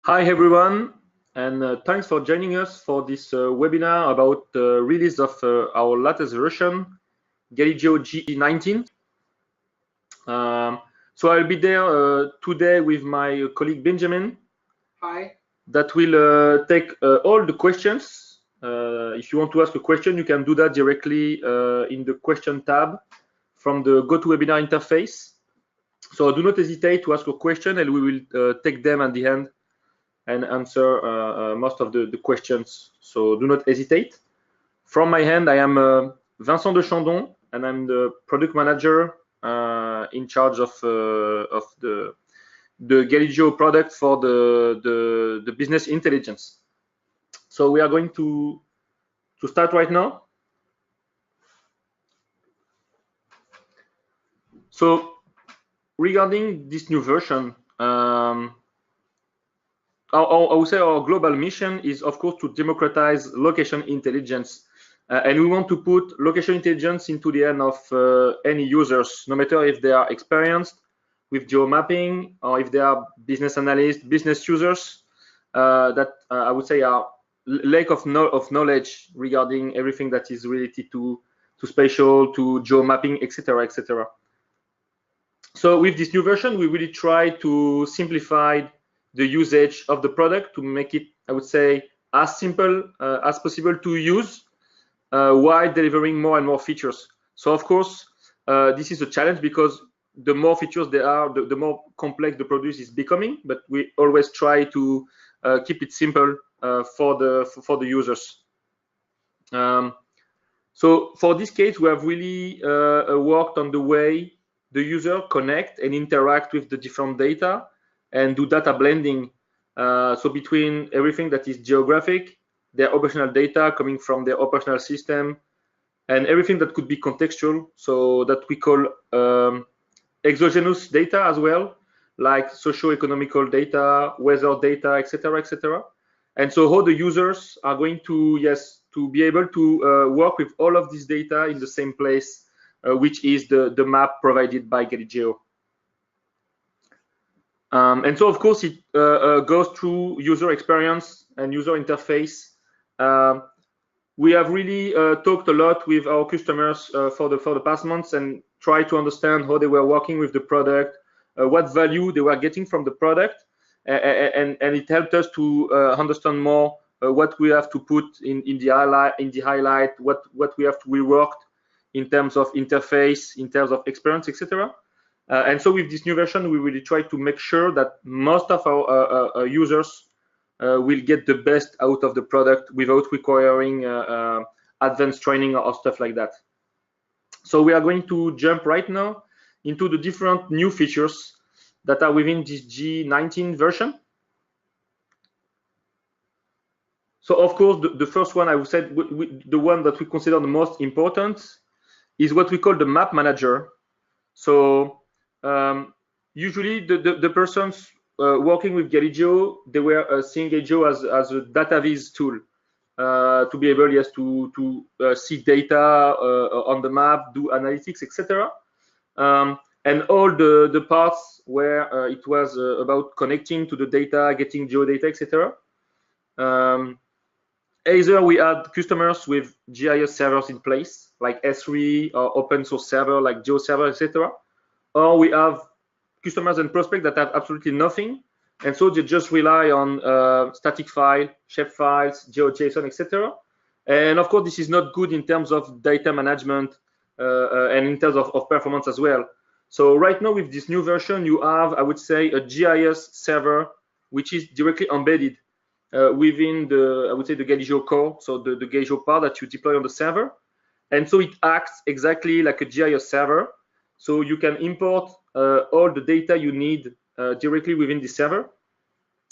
Hi everyone, and thanks for joining us for this webinar about the release of our latest version, Galigeo G19. So I'll be there today with my colleague Benjamin. Hi. That will take all the questions. If you want to ask a question, you can do that directly in the question tab from the GoToWebinar interface. So do not hesitate to ask a question, and we will take them at the end and answer most of the questions. So do not hesitate. From my hand, I am Vincent de Chandon, and I'm the product manager in charge of the Galigeo product for the business intelligence. So we are going to start right now. So regarding this new version, I would say our global mission is, of course, to democratize location intelligence. And we want to put location intelligence into the hand of any users, no matter if they are experienced with geomapping or if they are business analysts, business users that I would say are lack of knowledge regarding everything that is related to spatial, to geomapping, etc., etc. So with this new version, we really try to simplify the usage of the product to make it, I would say, as simple as possible to use while delivering more and more features. So of course, this is a challenge because the more features there are, the more complex the product is becoming. But we always try to keep it simple for the users. So for this case, we have really worked on the way the user connect and interact with the different data and do data blending. So between everything that is geographic, their operational data coming from their operational system, and everything that could be contextual, so that we call exogenous data as well, like socio-economical data, weather data, etc., etc. And so how the users are going to, to be able to work with all of this data in the same place, which is the map provided by Galigeo. And so, of course, it goes through user experience and user interface. We have really talked a lot with our customers for the past months and try to understand how they were working with the product, what value they were getting from the product, and it helped us to understand more what we have to put in the highlight, what we have to rework in terms of interface, in terms of experience, etc. And so with this new version, we really try to make sure that most of our users will get the best out of the product without requiring advanced training or stuff like that. So we are going to jump right now into the different new features that are within this G19 version. So of course, the first one I would say, the one that we consider the most important is what we call the map manager. So usually the persons working with Galigeo, they were seeing Galigeo as a data viz tool to be able, to see data on the map, do analytics, etc. And all the parts where it was about connecting to the data, getting geodata, etc. Either we had customers with GIS servers in place, like S3 or open source server like GeoServer, etc. Or we have customers and prospects that have absolutely nothing, and so they just rely on static file, shape files, GeoJSON, etc. And of course, this is not good in terms of data management and in terms of performance as well. So right now with this new version, you have, I would say, a GIS server which is directly embedded within the, I would say, the Galigeo core, so the Galigeo part that you deploy on the server. And so it acts exactly like a GIS server. So you can import all the data you need directly within the server.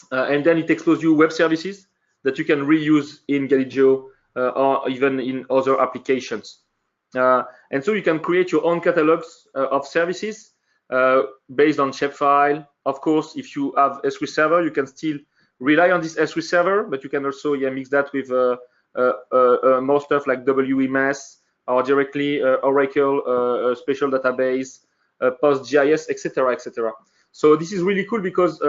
And then it exposes you web services that you can reuse in Galigeo or even in other applications. And so you can create your own catalogs of services based on shapefile. Of course, if you have S3 server, you can still rely on this S3 server, but you can also mix that with more stuff like WMS or directly Oracle spatial database, PostGIS, etc., etc. So this is really cool because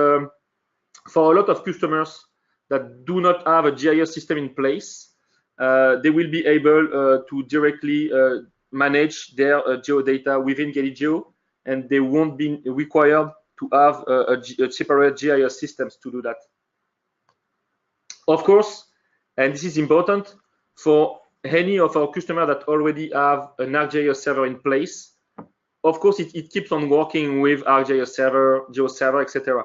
for a lot of customers that do not have a GIS system in place, they will be able to directly manage their geodata within Galigeo, and they won't be required to have a separate GIS systems to do that. Of course, and this is important, for any of our customers that already have an ArcGIS server in place, of course, it keeps on working with ArcGIS server, GeoServer, etc.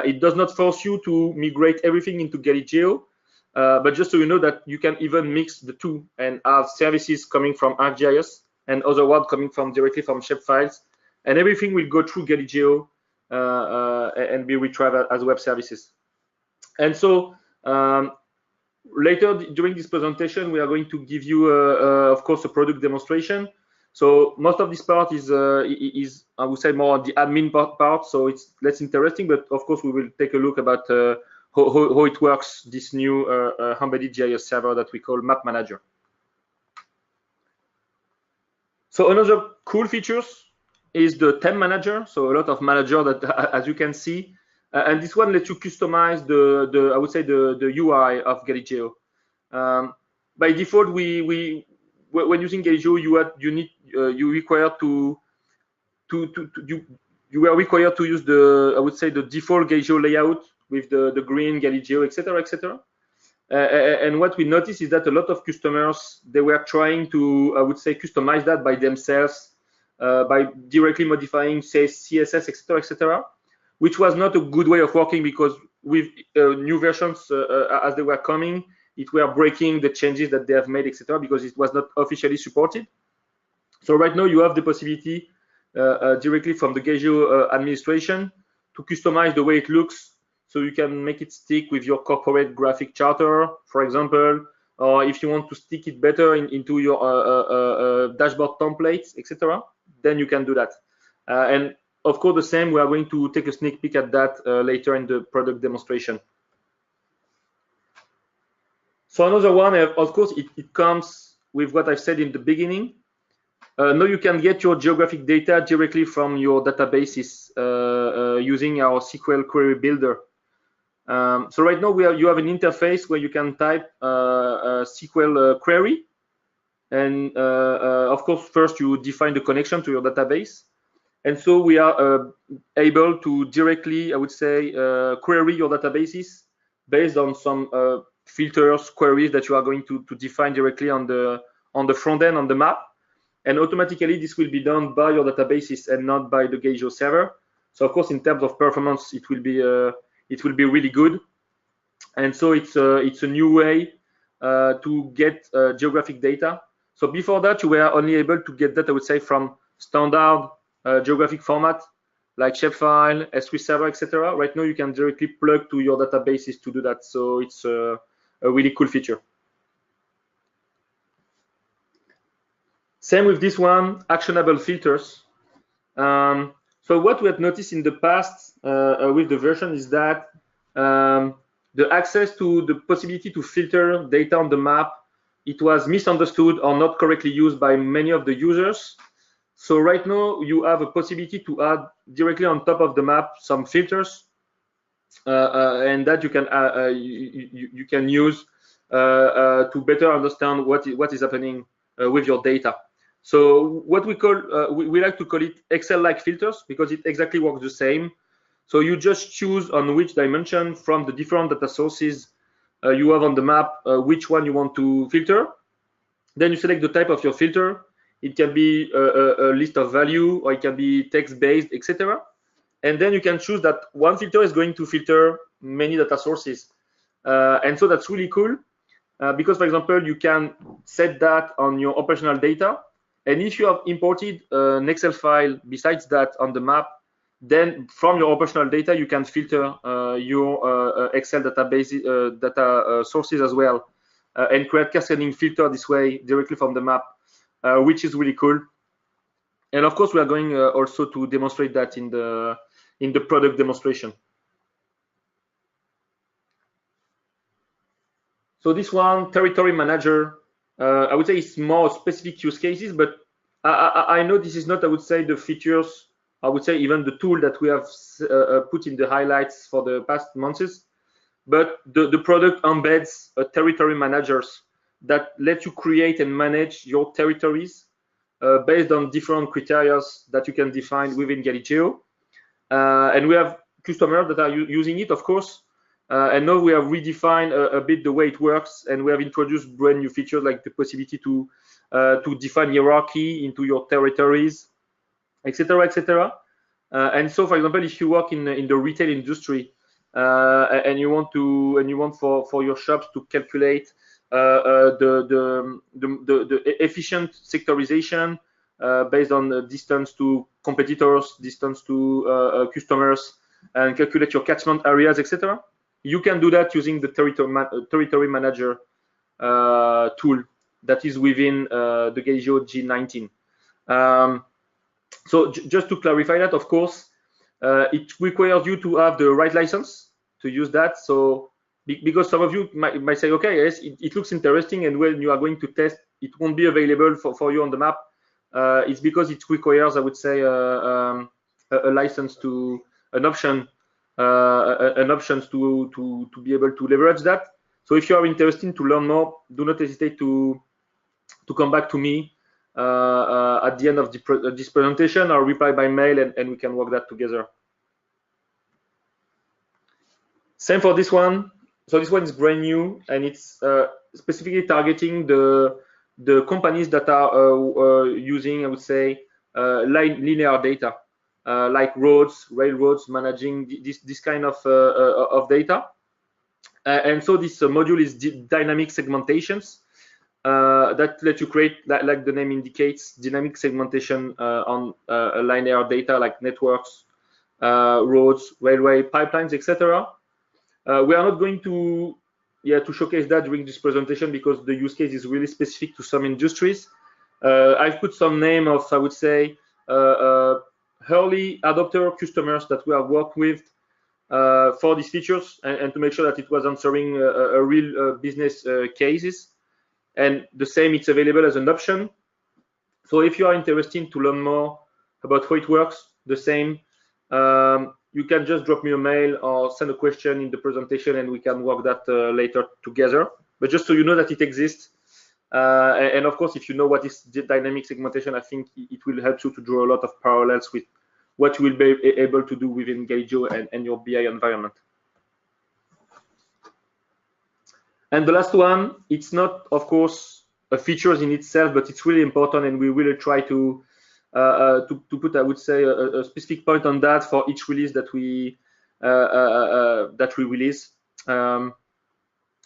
It does not force you to migrate everything into Galigeo, but just so you know that you can even mix the two and have services coming from ArcGIS and other ones coming from directly from shapefiles, and everything will go through Galigeo and be retrieved as web services. And so later during this presentation, we are going to give you, of course, a product demonstration. So most of this part is I would say more the admin part, so it's less interesting. But of course, we will take a look about how it works, this new embedded GIS server that we call Map Manager. So another cool features is the theme manager. So a lot of manager that, as you can see, and this one lets you customize the I would say the UI of Galigeo. By default, when using Galigeo, you were required to use the, I would say, the default Galigeo layout with the green Galigeo, etc., etc. And what we noticed is that a lot of customers, they were trying to, I would say, customize that by themselves, by directly modifying, say, CSS, etc., etc., which was not a good way of working, because with new versions as they were coming, it were breaking the changes that they have made, etc., because it was not officially supported. So right now you have the possibility directly from the Galigeo administration to customize the way it looks, so you can make it stick with your corporate graphic charter, for example, or if you want to stick it better into your dashboard templates, etc., then you can do that. And of course, the same, we are going to take a sneak peek at that later in the product demonstration. So another one, of course, it comes with what I've said in the beginning. Now you can get your geographic data directly from your databases using our SQL query builder. So right now you have an interface where you can type a SQL query, and of course first you define the connection to your database, and so we are able to directly, I would say, query your databases based on some filters, queries that you are going to define directly on the front end on the map, and automatically this will be done by your databases and not by the Galigeo server. So of course, in terms of performance, it will be really good. And so it's a new way to get geographic data. So before that, you were only able to get that, I would say, from standard geographic format like shapefile, S3 server, etc. Right now, you can directly plug to your databases to do that. So it's a really cool feature. Same with this one, actionable filters. So what we have noticed in the past with the version is that the access to the possibility to filter data on the map, it was misunderstood or not correctly used by many of the users. So right now you have a possibility to add directly on top of the map some filters, and that you can use to better understand what is happening with your data. So what we call, we like to call it Excel-like filters, because it exactly works the same. So you just choose on which dimension from the different data sources you have on the map, which one you want to filter. Then you select the type of your filter. It can be a list of value, or it can be text-based, etc. And then you can choose that one filter is going to filter many data sources. And so that's really cool, because, for example, you can set that on your operational data. And if you have imported an Excel file besides that on the map, then from your operational data, you can filter your Excel database data sources as well, and create cascading filter this way directly from the map, which is really cool. And of course, we are going also to demonstrate that in the product demonstration. So this one, territory manager, I would say it's more specific use cases, but I know this is not, I would say, the features I would say even the tool that we have put in the highlights for the past months. But the product embeds territory managers that let you create and manage your territories based on different criteria that you can define within Galigeo. And we have customers that are using it, of course. And now we have redefined a bit the way it works, and we have introduced brand new features like the possibility to define hierarchy into your territories, etc., etc. And so, for example, if you work in the retail industry and you want for your shops to calculate the efficient sectorization based on the distance to competitors, distance to customers, and calculate your catchment areas, etc. You can do that using the territory manager tool that is within the Galigeo G19. So just to clarify that, of course, it requires you to have the right license to use that. So because some of you might say, okay, yes, it looks interesting, and when you are going to test, it won't be available for you on the map. It's because it requires, I would say, a license to an options to be able to leverage that. So if you are interested to learn more, do not hesitate to come back to me at the end of this presentation, or reply by mail, and we can work that together. Same for this one. So this one is brand new, and it's specifically targeting the companies that are using, I would say, linear data, like roads, railroads, managing this kind of data. And so this module is dynamic segmentations that let you create, like the name indicates, dynamic segmentation on linear data like networks, roads, railway, pipelines, etc. We are not going to showcase that during this presentation because the use case is really specific to some industries. I've put some name of, I would say, early adopter customers that we have worked with for these features, and to make sure that it was answering a real business cases. And the same, it's available as an option. So if you are interested to learn more about how it works, the same, you can just drop me a mail or send a question in the presentation, and we can work that later together. But just so you know that it exists, and of course, if you know what is dynamic segmentation, I think it will help you to draw a lot of parallels with what you will be able to do within Galigeo and your BI environment. And the last one, it's not, of course, a feature in itself, but it's really important, and we will try to put, I would say, a specific point on that for each release that we release.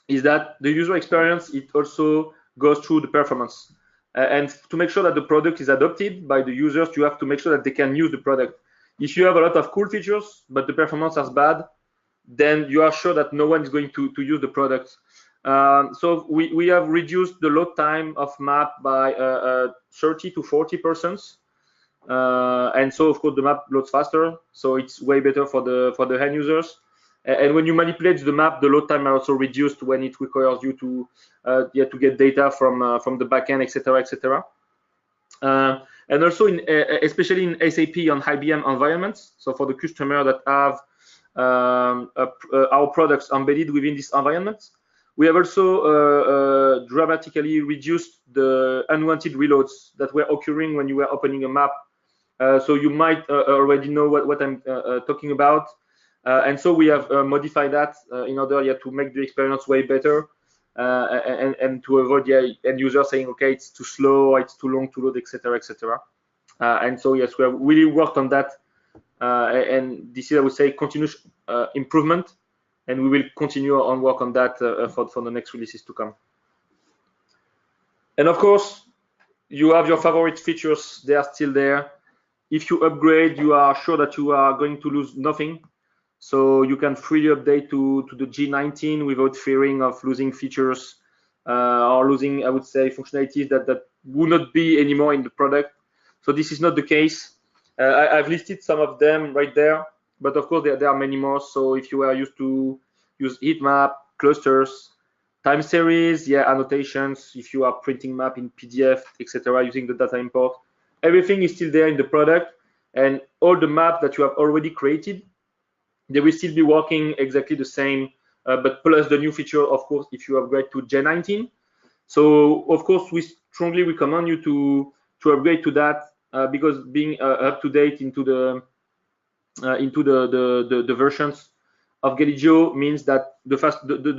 Is that the user experience? It also goes through the performance, and to make sure that the product is adopted by the users, you have to make sure that they can use the product. If you have a lot of cool features, but the performance is bad, then you are sure that no one is going to use the product. So we have reduced the load time of map by 30 to 40%, and so of course the map loads faster, so it's way better for the end users. And when you manipulate the map, the load time are also reduced when it requires you to get data from the backend, etc., etc. And also especially in SAP on IBM environments. So for the customer that have our products embedded within this environment, we have also dramatically reduced the unwanted reloads that were occurring when you were opening a map. So you might already know what I'm talking about. And so we have modified that in order to make the experience way better, and to avoid the end user saying, okay, it's too slow, it's too long to load, etc., etc. And so yes, we have really worked on that, and this is, I would say, continuous improvement, and we will continue on work on that for the next releases to come. And of course, you have your favorite features; they are still there. If you upgrade, you are sure that you are going to lose nothing. So you can freely update to the G19 without fearing of losing features or losing, I would say, functionalities that would not be anymore in the product. So this is not the case. I've listed some of them right there, but of course there are many more. So if you are used to use heat map, clusters, time series, annotations, if you are printing map in PDF, etc., using the data import, everything is still there in the product. and all the maps that you have already created, they will still be working exactly the same, but plus the new feature, of course, if you upgrade to G19. So of course, we strongly recommend you to upgrade to that, because being up to date into the versions of Galigeo means that the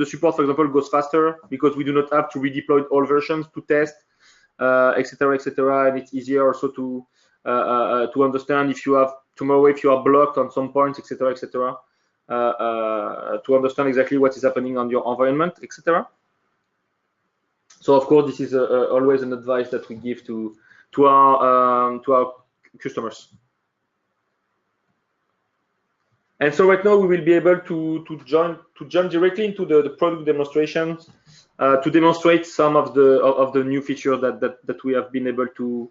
support, for example, goes faster because we do not have to redeploy all versions to test, etc., etc., and it's easier also to understand if you have tomorrow, if you are blocked on some points, etc., etc., to understand exactly what is happening on your environment, etc. So of course, this is always an advice that we give to our customers. And so right now we will be able to jump directly into the product demonstrations to demonstrate some of the new features that we have been able to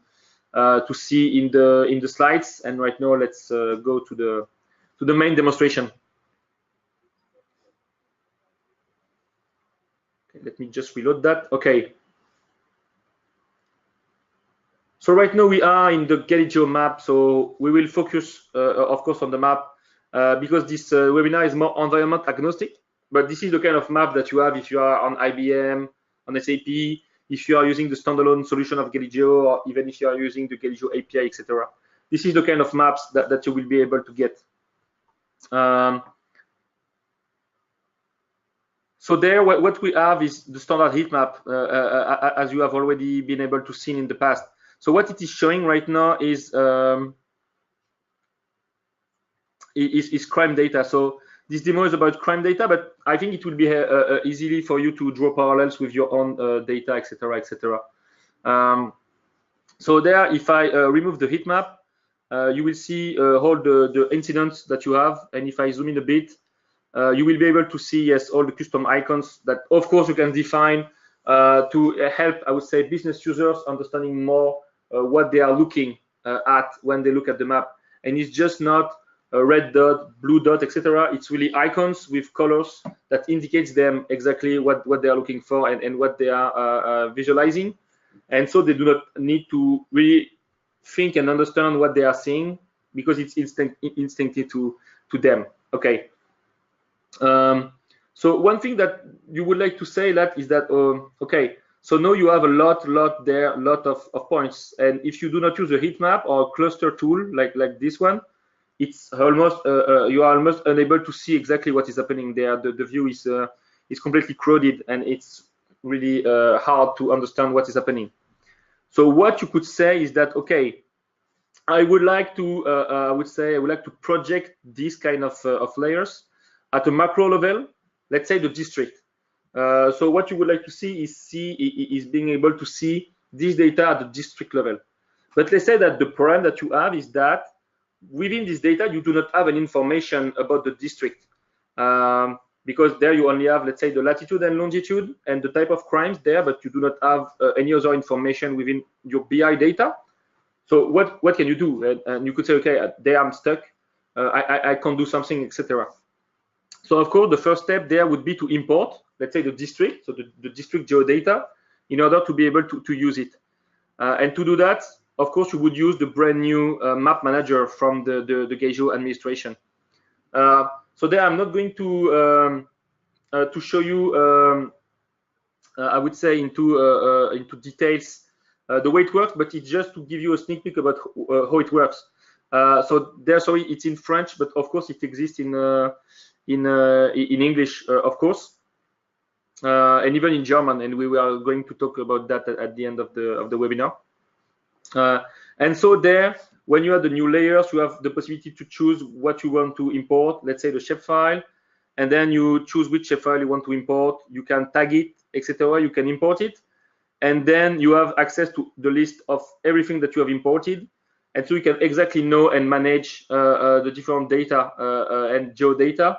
see in the slides. And right now let's go to the main demonstration. Okay, let me just reload that. Okay. So right now we are in the Galigeo map. So we will focus, of course, on the map because this webinar is more environment agnostic. But this is the kind of map that you have if you are on IBM, on SAP, if you are using the standalone solution of Galigeo, or even if you are using the Galigeo API, etc. This is the kind of maps that you will be able to get. So there, what we have is the standard heat map, as you have already been able to see in the past. So what it is showing right now is crime data. So this demo is about crime data, but I think it will be easily for you to draw parallels with your own data, etc., etc. So there, if I remove the heat map, you will see all the incidents that you have. And if I zoom in a bit, you will be able to see, yes, all the custom icons that, of course, you can define to help, I would say, business users understanding more what they are looking at when they look at the map. And it's just not a red dot, blue dot, etc. It's really icons with colors that indicates them exactly what they are looking for and what they are visualizing. And so they do not need to really think and understand what they are seeing because it's instinctive to them. Okay. So one thing that you would like to say that is that okay, so now you have a lot of points, and if you do not use a heat map or a cluster tool like this one, it's almost you are almost unable to see exactly what is happening there. The view is completely crowded, and it's really hard to understand what is happening. So what you could say is that, okay, I would like to I would like to project this kind of layers at a macro level, let's say the district. So what you would like to see is being able to see this data at the district level. But let's say that the problem that you have is that within this data, you do not have any information about the district. Because there you only have, let's say, the latitude and longitude and the type of crimes there, but you do not have any other information within your BI data. So what can you do? And you could say, okay, there I'm stuck. I can't do something, etc. So of course, the first step there would be to import, let's say, the district, so the district geodata, in order to be able to use it. And to do that, of course, you would use the brand new map manager from the Galigeo administration. So there, I'm not going to show you, I would say, into details the way it works, but it's just to give you a sneak peek about how it works. So there, sorry, it's in French, but of course it exists in English, of course, and even in German, and we are going to talk about that at the end of the webinar. And so there, when you have the new layers, you have the possibility to choose what you want to import, let's say the shapefile, and then you choose which shapefile you want to import. You can tag it, etc. You can import it, and then you have access to the list of everything that you have imported, and so you can exactly know and manage the different data and geodata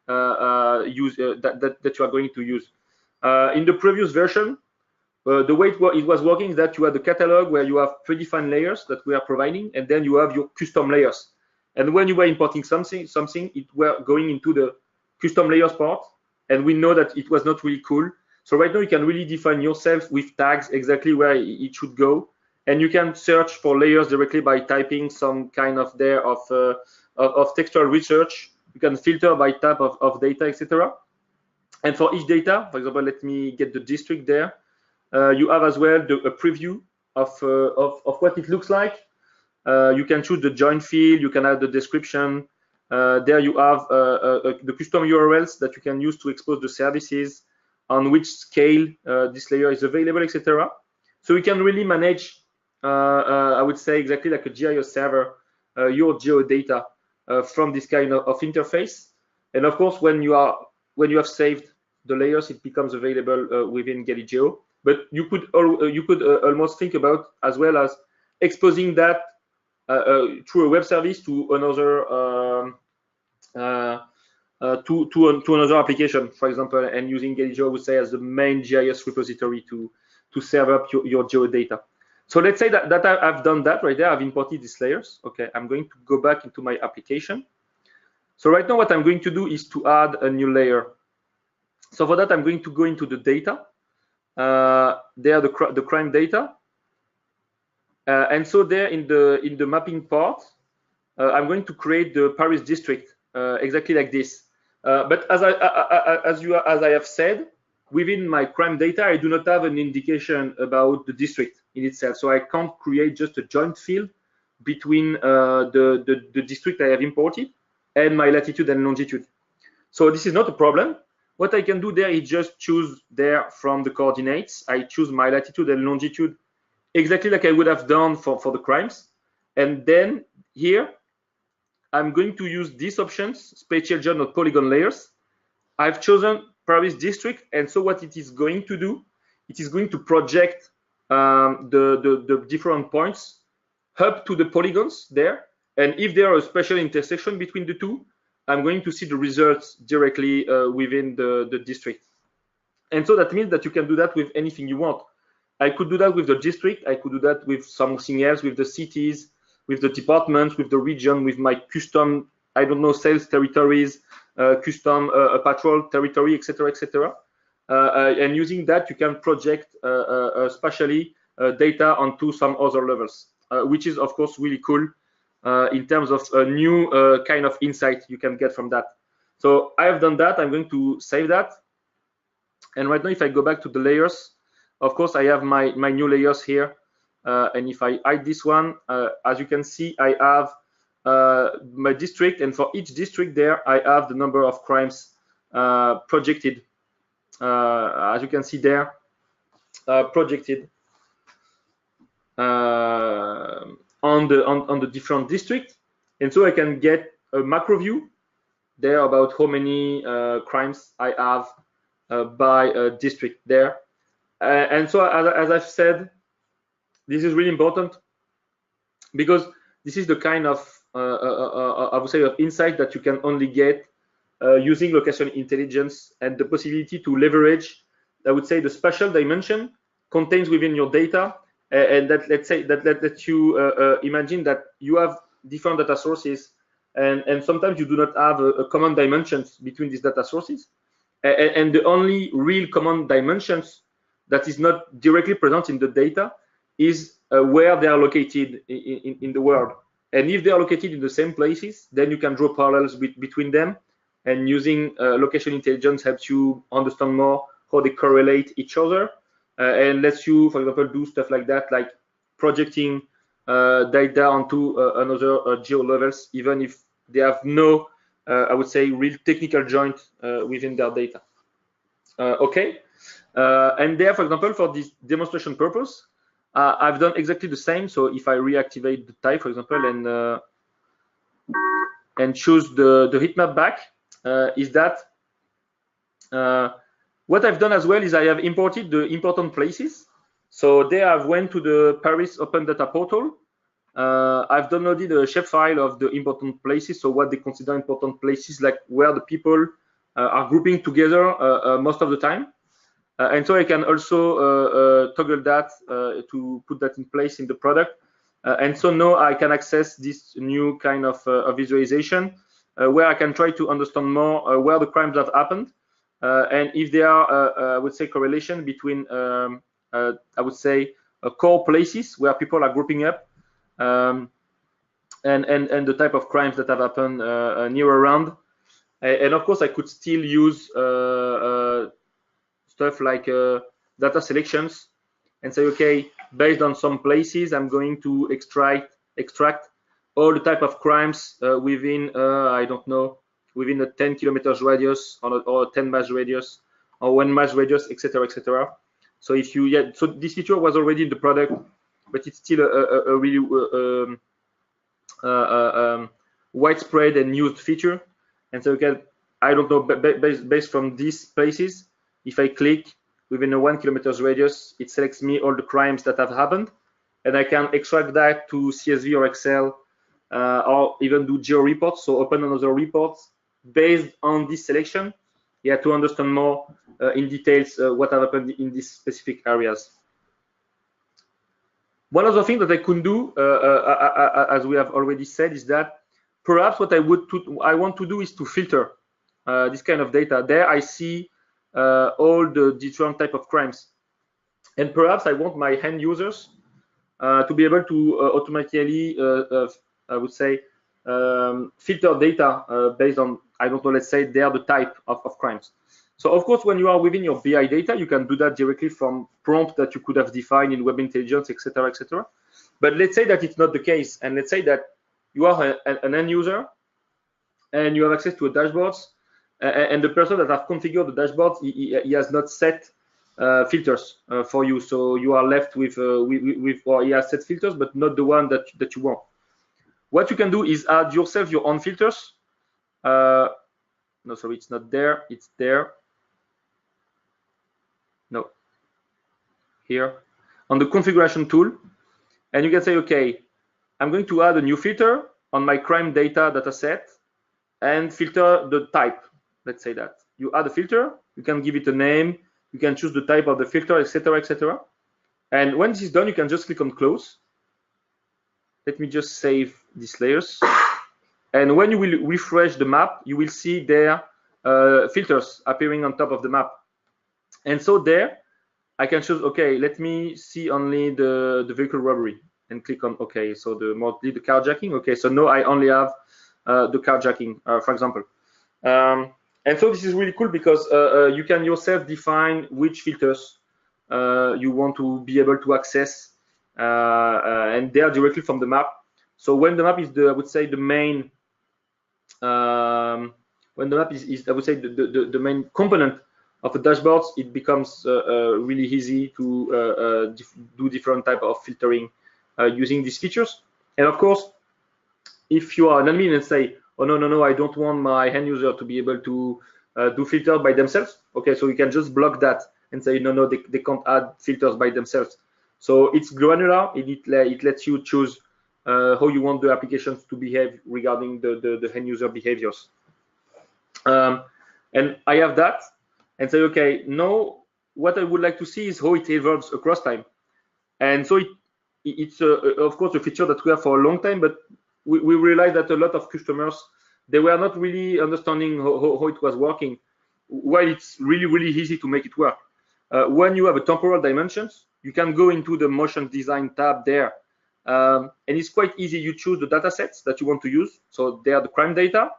that you are going to use. In the previous version, the way it was working is that you had the catalog where you have predefined layers that we are providing, and then you have your custom layers. And when you were importing something, it were going into the custom layers part, and we know that it was not really cool. So right now you can really define yourself with tags exactly where it should go, and you can search for layers directly by typing some kind of textual research. You can filter by type of data, etc. And for each data, for example, let me get the district there. You have as well a preview of what it looks like. You can choose the join field. You can add the description. There you have the custom URLs that you can use to expose the services, on which scale this layer is available, etc. So we can really manage, I would say, exactly like a GIS server, your geodata from this kind of interface. And of course, when you have saved the layers, it becomes available within Galigeo. But you could almost think about as well as exposing that through a web service to another to another application, for example, and using Galigeo, I would say, as the main GIS repository to serve up your geodata. So let's say that I've done that right there. I've imported these layers. Okay, I'm going to go back into my application. So right now, what I'm going to do is to add a new layer. So for that, I'm going to go into the data. There, the crime data. And so there in the mapping part, I'm going to create the Paris district exactly like this. But as I have said, within my crime data, I do not have an indication about the district in itself. So I can't create just a joint field between the district I have imported and my latitude and longitude. So this is not a problem. What I can do there is just choose there from the coordinates. I choose my latitude and longitude exactly like I would have done for the crimes. And then here, I'm going to use these options, spatial geo, not polygon layers. I've chosen Paris district. And so what it is going to do, it is going to project the different points up to the polygons there. And if there are a special intersection between the two, I'm going to see the results directly within the district. And so that means that you can do that with anything you want. I could do that with the district. I could do that with something else, with the cities, with the departments, with the region, with my custom, I don't know, sales territories, custom patrol territory, etc., etc. And using that, you can project spatially data onto some other levels, which is, of course, really cool in terms of a new kind of insight you can get from that. So I have done that. I'm going to save that. And right now, if I go back to the layers, of course, I have my new layers here. And if I hide this one, as you can see, I have my district. And for each district there, I have the number of crimes projected. As you can see there, projected on the different districts. And so I can get a macro view there about how many crimes I have by district there. And so as I've said, this is really important because this is the kind of I would say of insight that you can only get using location intelligence and the possibility to leverage, I would say, the spatial dimension contains within your data, and that lets you imagine that you have different data sources, and sometimes you do not have a common dimensions between these data sources, and the only real common dimensions that is not directly present in the data is where they are located in the world. And if they are located in the same places, then you can draw parallels between them. And using location intelligence helps you understand more how they correlate each other, and lets you, for example, do stuff like that, like projecting data onto another geo levels, even if they have no, I would say, real technical joint within their data. Okay. And there, for example, for this demonstration purpose, I've done exactly the same. So if I reactivate the type, for example, and choose the heat map back, is that what I've done as well is I have imported the important places. So there I've went to the Paris Open Data Portal. I've downloaded a shapefile of the important places. So what they consider important places, like where the people are grouping together most of the time. And so I can also toggle that to put that in place in the product. And so now I can access this new kind of visualization where I can try to understand more where the crimes have happened and if there are, I would say, correlation between, I would say, core places where people are grouping up, and the type of crimes that have happened near around. And of course, I could still use stuff like data selections and say, okay, based on some places, I'm going to extract all the type of crimes within, I don't know, within a 10 kilometers radius or a 10 miles radius or 1 mile radius, etc., etc. So if you, yeah, so this feature was already in the product, but it's still a really widespread and used feature. And so, okay, I don't know, based from these places, if I click within a 1 kilometers radius, it selects me all the crimes that have happened, and I can extract that to CSV or Excel, or even do geo reports. So open another report based on this selection, yeah, to understand more in details what have happened in these specific areas. One other thing that I could do, as we have already said, is that perhaps what I want to do is to filter this kind of data. There I see all the different type of crimes, and perhaps I want my end users to be able to automatically, I would say, filter data based on, I don't know, let's say they are the type of crimes. So of course, when you are within your BI data, you can do that directly from prompt that you could have defined in Web Intelligence, etc., etc. But let's say that it's not the case, and let's say that you are an end user and you have access to a dashboards, and the person that have configured the dashboard, he has not set filters for you, so you are left with or he has set filters, but not the one that you want. What you can do is add yourself your own filters. No, sorry, it's not there. It's there. No, here on the configuration tool, and you can say, okay, I'm going to add a new filter on my crime data dataset and filter the type. Let's say that you add a filter, you can give it a name, you can choose the type of the filter, etc., etc. And when this is done, you can just click on close. Let me just save these layers. And when you will refresh the map, you will see there filters appearing on top of the map. And so there, I can choose, okay, let me see only the vehicle robbery and click on OK. So mostly the carjacking. Okay, so now I only have the carjacking, for example. And so this is really cool because you can yourself define which filters you want to be able to access, and they are directly from the map. So when the map is I would say the main, when the map is I would say the main component of the dashboards, it becomes really easy to do different type of filtering using these features. And of course, if you are an admin and say, oh no, I don't want my end user to be able to do filters by themselves. Okay, so you can just block that and say no, they can't add filters by themselves. So it's granular. It lets you choose how you want the applications to behave regarding the end user behaviors. And I have that, and say, okay, now what I would like to see is how it evolves across time. And so it's of course a feature that we have for a long time, but we realized that a lot of customers, they were not really understanding how it was working, while it's really easy to make it work. When you have a temporal dimensions, you can go into the motion design tab there, and it's quite easy. You choose the data sets that you want to use, so they are the crime data,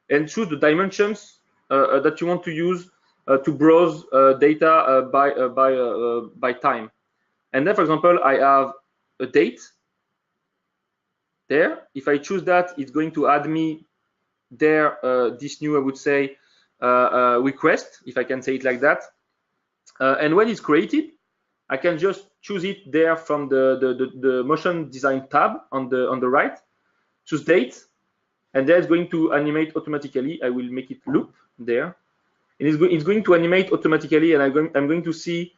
and choose the dimensions that you want to use to browse data by time. And then, for example, I have a date there. If I choose that, it's going to add me there this new, I would say, request, if I can say it like that. And when it's created, I can just choose it there from the motion design tab on the right, choose date, and there it's going to animate automatically. I will make it loop there, and it's going to animate automatically, and I'm going to see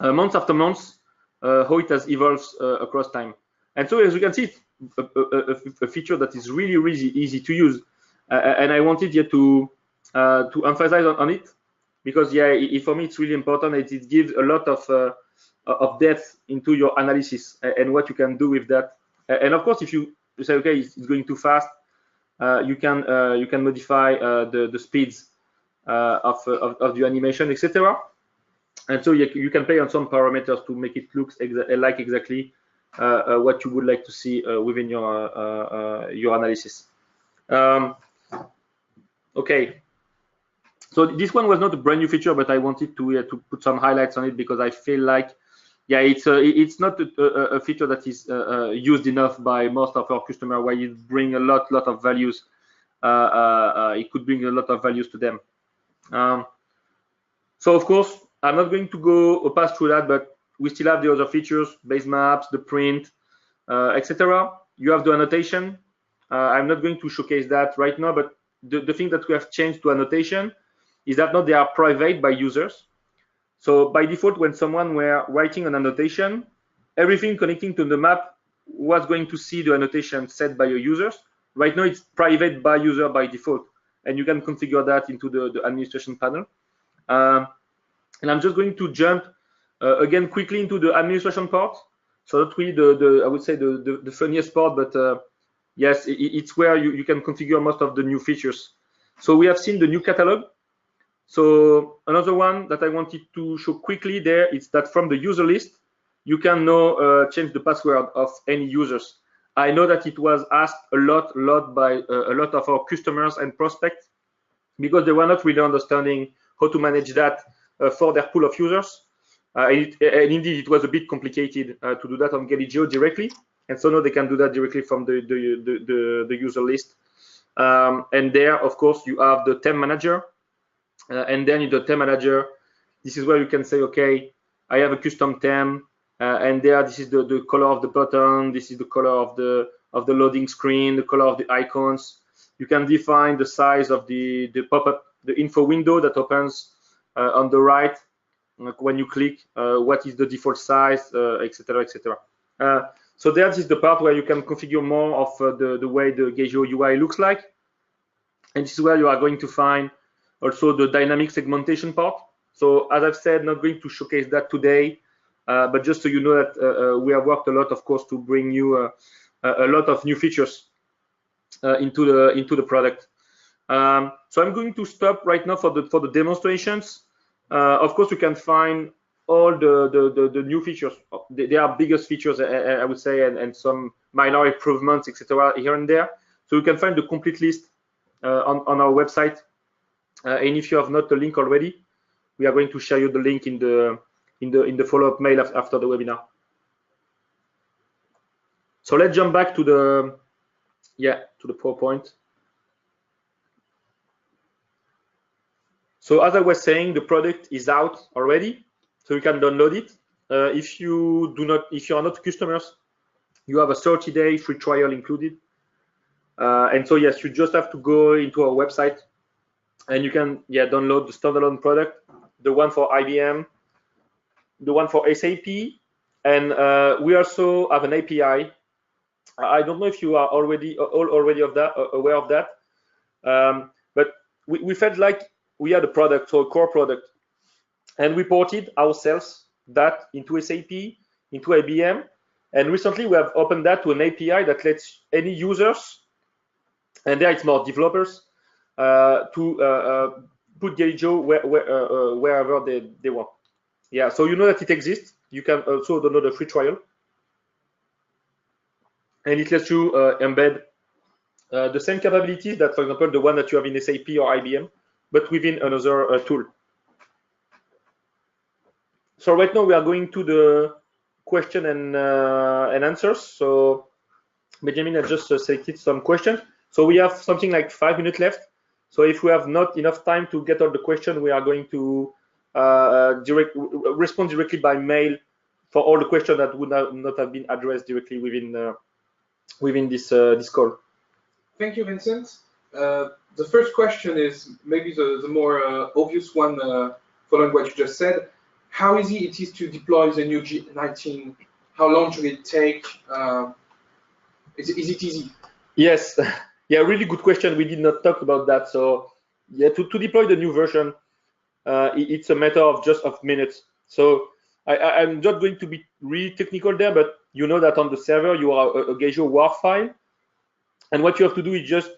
months after months how it has evolved across time. And so as you can see, it's a feature that is really easy to use, and I wanted here to emphasize on it, because yeah, for me it's really important. It gives a lot of depth into your analysis and what you can do with that. And of course, if you say, okay, it's going too fast, you can modify the speeds of the animation, etc. And so you can play on some parameters to make it look like exactly what you would like to see within your analysis. Okay, so this one was not a brand new feature, but I wanted to put some highlights on it because I feel like, yeah, it's not a feature that is used enough by most of our customers, where it bring a lot of values. It could bring a lot of values to them. So of course, I'm not going to go pass through that, but we still have the other features: base maps, the print, etc. You have the annotation. I'm not going to showcase that right now, but the thing that we have changed to annotation is that now they are private by users. So by default, when someone were writing an annotation, everything connecting to the map was going to see the annotation set by your users. Right now, it's private by user by default, and you can configure that into the administration panel. And I'm just going to jump again quickly into the administration part. So that's really I would say the funniest part, but yes, it's where you can configure most of the new features. So we have seen the new catalog. So another one that I wanted to show quickly there is that from the user list, you can now change the password of any users. I know that it was asked a lot by a lot of our customers and prospects because they were not really understanding how to manage that for their pool of users. And indeed, it was a bit complicated to do that on Galigeo directly. And so now they can do that directly from the user list. And there, of course, you have the theme manager. And then in the theme manager, this is where you can say, okay, I have a custom theme, and there, this is the color of the button, this is the color of the loading screen, the color of the icons. You can define the size of the pop-up, the info window that opens on the right when you click. What is the default size, etc., etc. So that is the part where you can configure more of the way the Galigeo UI looks like, and this is where you are going to find also the dynamic segmentation part. So as I've said, not going to showcase that today, but just so you know that we have worked a lot, of course, to bring you a lot of new features into the product. So I'm going to stop right now for the demonstrations. Of course, you can find all the new features. They are biggest features, I would say, and some minor improvements, etc., here and there. So you can find the complete list on our website. And if you have not the link already, we are going to share you the link in the follow-up mail after the webinar. So let's jump back to the PowerPoint. So as I was saying, the product is out already, so you can download it. If you are not customers, you have a 30-day free trial included. And so yes, you just have to go into our website, and you can download the standalone product, the one for IBM, the one for SAP, and we also have an API. I don't know if you are already aware of that, but we felt like we had a product, so a core product, and we ported ourselves that into SAP, into IBM, and recently we have opened that to an API that lets any users, and there it's more developers, to put Galigeo wherever they want. Yeah, so you know that it exists. You can also download a free trial, and it lets you embed the same capabilities that, for example, the one that you have in SAP or IBM, but within another tool. So right now we are going to the question and answers. So Benjamin has just selected some questions. So we have something like 5 minutes left. So if we have not enough time to get all the questions, we are going to respond directly by mail for all the questions that would not have been addressed directly within this call. Thank you, Vincent. The first question is maybe the more obvious one, following what you just said. How easy it is to deploy the new G19? How long should it take? Is it easy? Yes. Yeah, really good question. We did not talk about that. So yeah, to deploy the new version, it's a matter of just minutes. So I'm not going to be really technical there, but you know that on the server you are a Galigeo WAR file, and what you have to do is just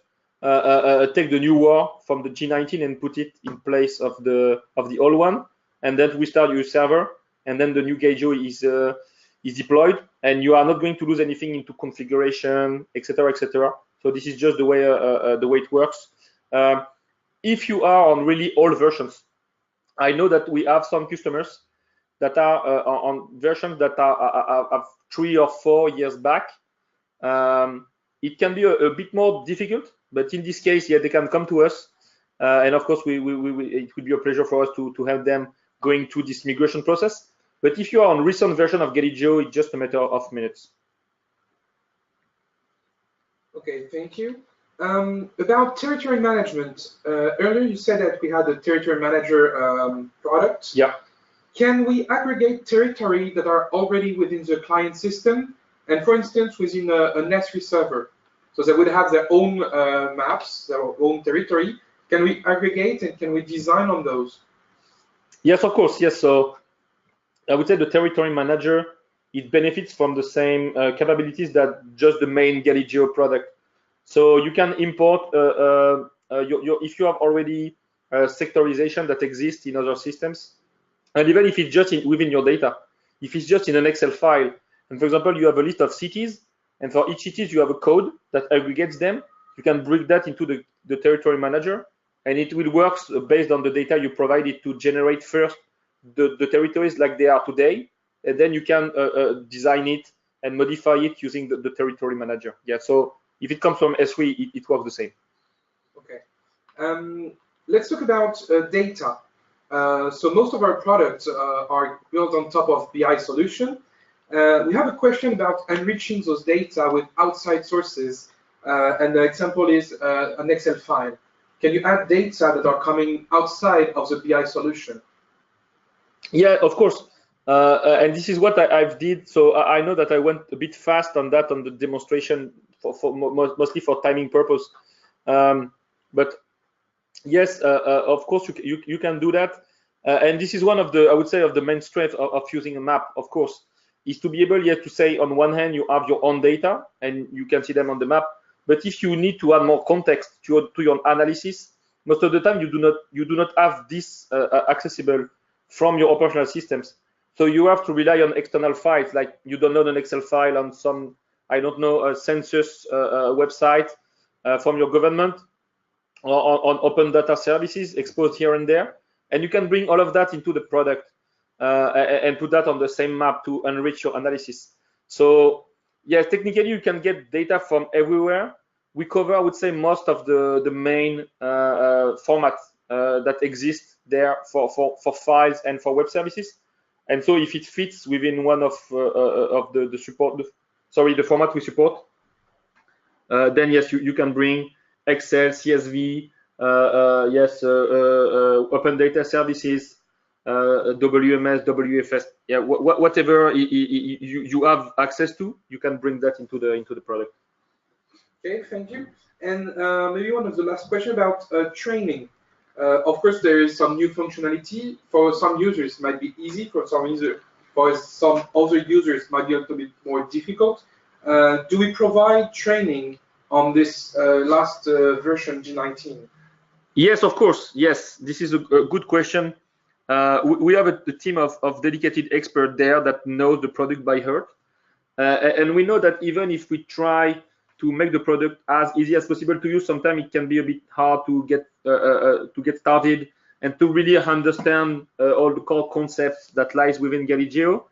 take the new WAR from the G19 and put it in place of the old one. and then restart your server, and then the new Galigeo is deployed, and you are not going to lose anything into configuration, etc., etc. So this is just the way it works. If you are on really old versions, I know that we have some customers that are on versions that are 3 or 4 years back. It can be a bit more difficult, but in this case, yeah, they can come to us, and of course, it would be a pleasure for us to help them going through this migration process. But if you are on recent version of Galigeo, it's just a matter of minutes. Okay, thank you. About territory management, earlier you said that we had a territory manager product. Yeah. Can we aggregate territory that are already within the client system, and for instance, within an S3 server? So they would have their own maps, their own territory. Can we aggregate and can we design on those? Yes, of course, yes. So I would say the territory manager, it benefits from the same capabilities that just the main Galigeo product. So you can import, if you have already sectorization that exists in other systems, and even if it's just within your data, if it's just in an Excel file, and for example, you have a list of cities, and for each city you have a code that aggregates them, you can bring that into the territory manager, and it will work based on the data you provided to generate first the territories like they are today, and then you can design it and modify it using the territory manager. Yeah, so if it comes from S3, it works the same. Okay. Let's talk about data. So most of our products are built on top of BI solution. We have a question about enriching those data with outside sources, and the example is an Excel file. Can you add data that are coming outside of the BI solution? Yeah, of course. And this is what I've did. So I know that I went a bit fast on that on the demonstration, mostly for timing purpose. But yes, of course you can do that. And this is one of the, I would say, of the main strength of using a map, of course, is to be able yet to say on one hand you have your own data and you can see them on the map. But if you need to add more context to your analysis, most of the time you do not have this accessible from your operational systems. So you have to rely on external files, like you download an Excel file on some, I don't know, a census website from your government, or on open data services exposed here and there. And you can bring all of that into the product and put that on the same map to enrich your analysis. So yes, technically you can get data from everywhere. We cover, I would say, most of the main formats that exist there for files and for web services. And so if it fits within one of the support, the format we support, then yes, you can bring Excel, CSV, yes, open data services, WMS, WFS, yeah, whatever you have access to, you can bring that into the product. Okay, thank you. And maybe one of the last question about training. Of course, there is some new functionality. For some users, it might be easy. For some other users, it might be a little bit more difficult. Do we provide training on this last version G19? Yes, of course. Yes, this is a good question. We have a team of dedicated experts there that knows the product by heart, and we know that even if we try to make the product as easy as possible to use, sometimes it can be a bit hard to get started and to really understand all the core concepts that lies within Galigeo.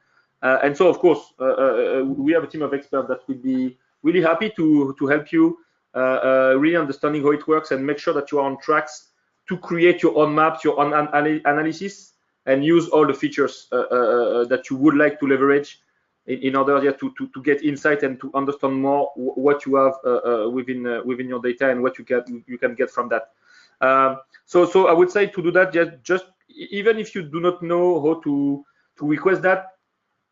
And so, of course, we have a team of experts that will be really happy to help you really understanding how it works and make sure that you are on tracks to create your own maps, your own analysis, and use all the features that you would like to leverage in order to get insight and to understand more what you have within your data and what you can get from that. So I would say to do that, just even if you do not know how to request that,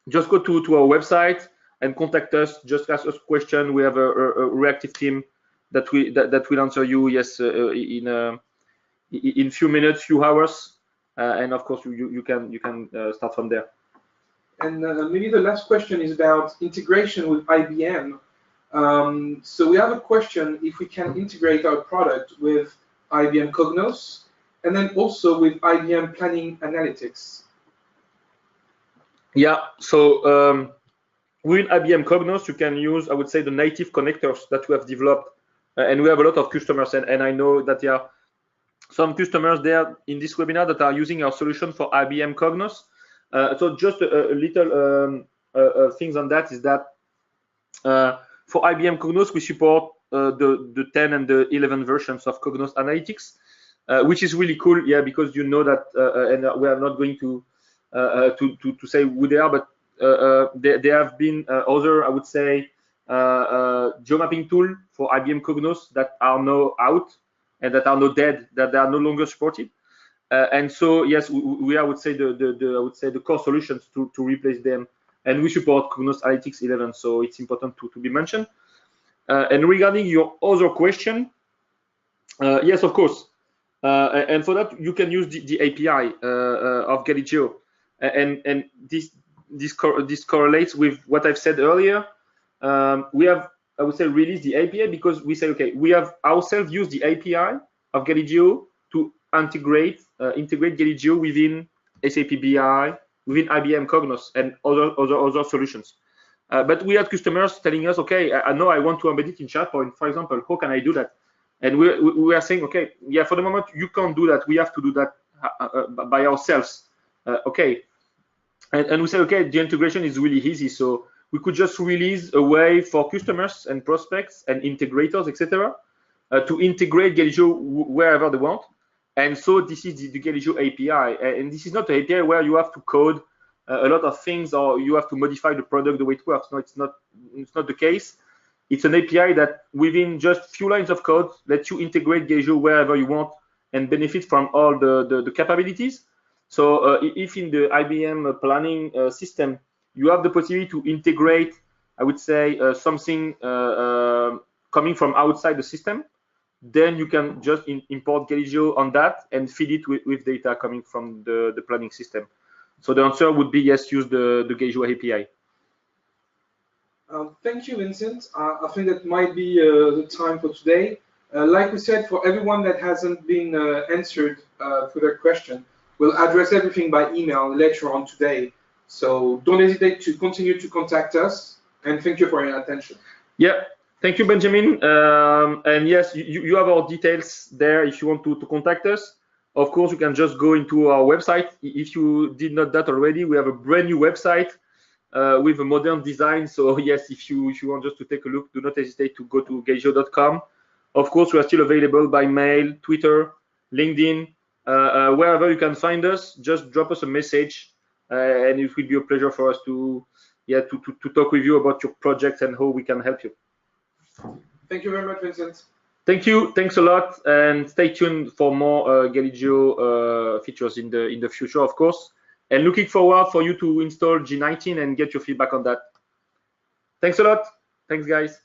just go to our website and contact us. Just ask us a question. We have a reactive team that will answer you, yes, in few minutes, few hours, and of course you can start from there. And maybe the last question is about integration with IBM. So we have a question if we can integrate our product with IBM Cognos and then also with IBM Planning Analytics. Yeah, so with IBM Cognos, you can use, I would say, the native connectors that we have developed, and we have a lot of customers, and I know that there are some customers there in this webinar that are using our solution for IBM Cognos. So just a little things on that is that for IBM Cognos, we support the 10 and the 11 versions of Cognos Analytics, which is really cool, yeah, because you know that, and we are not going to say who they are, but there have been other, I would say, geomapping tool for IBM Cognos that are now out and that are now dead, that they are no longer supported. And so yes, we I would say the core solutions to replace them, and we support Cognos Analytics 11, so it's important to be mentioned. And regarding your other question, yes, of course. And for that, you can use the API of Galigeo, and this correlates with what I've said earlier. We have, I would say, released the API because we say, okay, we have ourselves used the API of Galigeo to integrate Galigeo within SAP BI, within IBM Cognos, and other solutions. But we had customers telling us, okay, I know I want to embed it in SharePoint, for example. How can I do that? And we are saying, okay, yeah, for the moment you can't do that. We have to do that by ourselves. Okay, and we said, okay, the integration is really easy, so we could just release a way for customers and prospects and integrators, etc., to integrate Galigeo wherever they want. And so this is the Galigeo API, and this is not an API where you have to code a lot of things or you have to modify the product the way it works. No, it's not the case. It's an API that within just few lines of code lets you integrate Galigeo wherever you want and benefit from all the capabilities. So if in the IBM planning system you have the possibility to integrate, I would say, something coming from outside the system, then you can just import Galigeo on that and feed it with data coming from the planning system. So the answer would be yes, use the Galigeo API. Thank you, Vincent. I think that might be the time for today. Like we said, for everyone that hasn't been answered for their question, we'll address everything by email later on today. So don't hesitate to continue to contact us, and thank you for your attention. Yeah, thank you, Benjamin. And yes, you have our details there if you want to contact us. Of course, you can just go into our website. If you did not that already, we have a brand new website with a modern design. So yes, if you want just to take a look, do not hesitate to go to galigeo.com. Of course, we are still available by mail, Twitter, LinkedIn, wherever you can find us. Just drop us a message, and it will be a pleasure for us to talk with you about your projects and how we can help you. Thank you very much, Vincent. Thank you. Thanks a lot, and stay tuned for more Galigeo features in the future, of course. And looking forward for you to install G19 and get your feedback on that. Thanks a lot. Thanks, guys.